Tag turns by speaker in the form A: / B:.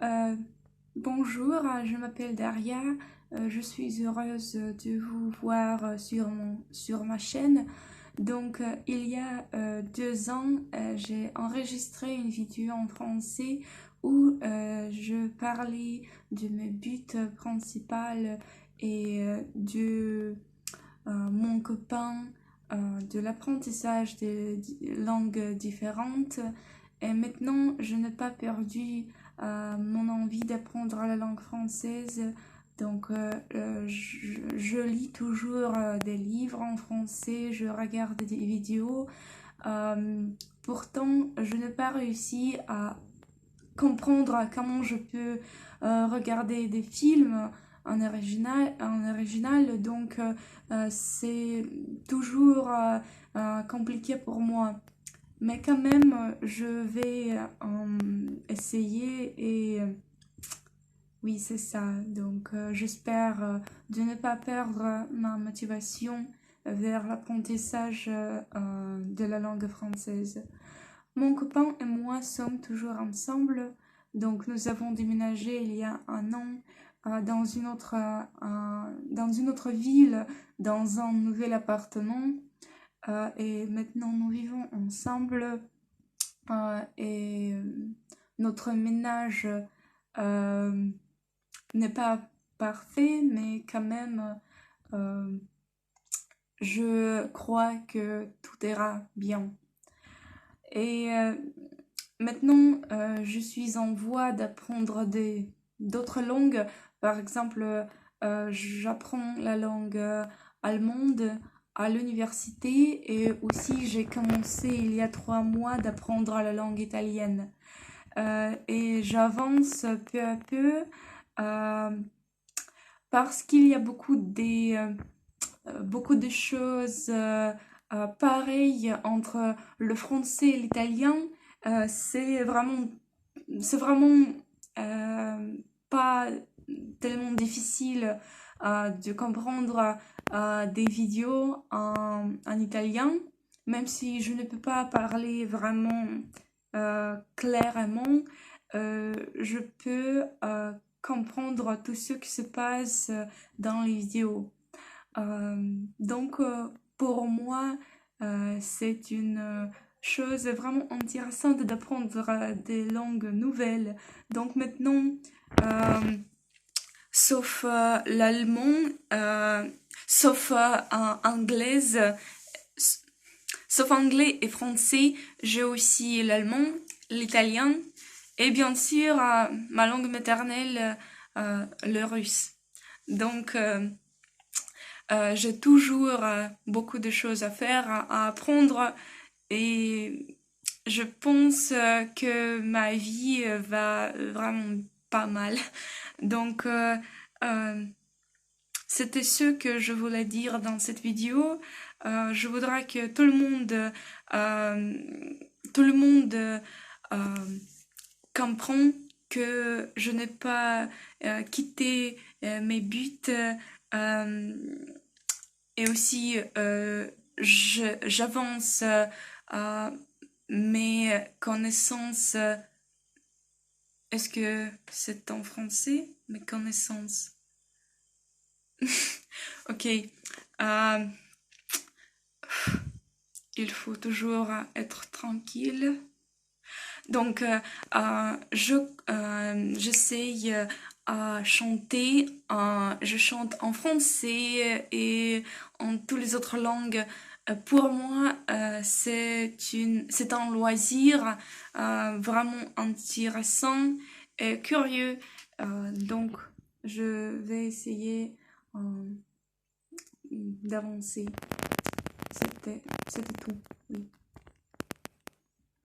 A: Euh, Bonjour, je m'appelle Daria. Je suis heureuse de vous voir sur ma chaîne. Il y a 2 ans, j'ai enregistré une vidéo en français où je parlais de mes buts principaux et de mon copain, de l'apprentissage de langues différentes. Et maintenant, je n'ai pas perdu mon envie d'apprendre la langue française. Je lis toujours des livres en français, je regarde des vidéos. Euh, Pourtant, je n'ai pas réussi à comprendre comment je peux regarder des films en original. C'est toujours compliqué pour moi. Mais quand même, je vais essayer et oui, c'est ça. J'espère de ne pas perdre ma motivation vers l'apprentissage de la langue française. Mon copain et moi sommes toujours ensemble. Donc, nous avons déménagé il y a un an dans une autre ville, dans un nouvel appartement. Et maintenant, nous vivons ensemble. Et notre ménage euh, n'est pas parfait, mais quand même, euh, je crois que tout ira bien. Et maintenant, je suis en voie d'apprendre d'autres langues. Par exemple, j'apprends la langue allemande à l'université et aussi j'ai commencé il y a 3 mois d'apprendre la langue italienne. Et j'avance peu à peu euh, parce qu'il y a beaucoup de choses pareilles entre le français et l'italien. Euh, c'est vraiment, c'est vraiment euh, pas tellement difficile de comprendre des vidéos en italien, même si je ne peux pas parler vraiment clairement. Je peux comprendre tout ce qui se passe dans les vidéos. Donc, pour moi, c'est une chose vraiment intéressante d'apprendre des langues nouvelles. Donc maintenant, euh, sauf l'allemand, euh, sauf anglaise, sauf anglais et français, j'ai aussi l'allemand, l'italien et bien sûr ma langue maternelle, le russe. Donc, j'ai toujours beaucoup de choses à faire, à apprendre et je pense que ma vie va vraiment pas mal. Donc, euh, euh, C'était ce que je voulais dire dans cette vidéo. Je voudrais que euh, tout le monde comprend que je n'ai pas quitté mes buts. euh, et aussi, j'avance mes connaissances. Est-ce que c'est en français? Mes connaissances. Ok. Euh, il faut toujours être tranquille. Donc, j'essaye à chanter. Je chante en français et en toutes les autres langues. Pour moi, c'est un loisir vraiment intéressant et curieux. Donc, je vais essayer d'avancer. C'était tout. Oui.